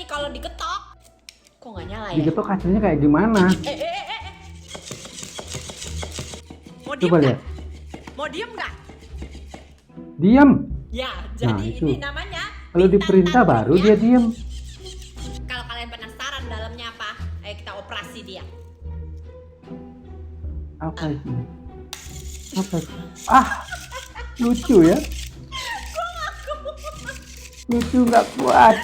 kalau diketok. Kok nggak nyala ya? Diketok hasilnya kayak gimana? Mau diem Coba nggak? lihat. Mau diem nggak? Diam. Ya, jadi itu. ini namanya Kalau bintang diperintah tanduk baru ya. dia diem. Kalau kalian penasaran dalamnya apa, ayo kita operasi dia. Apa itu? Apa itu? Ah, lucu ya. Lucu nggak kuat.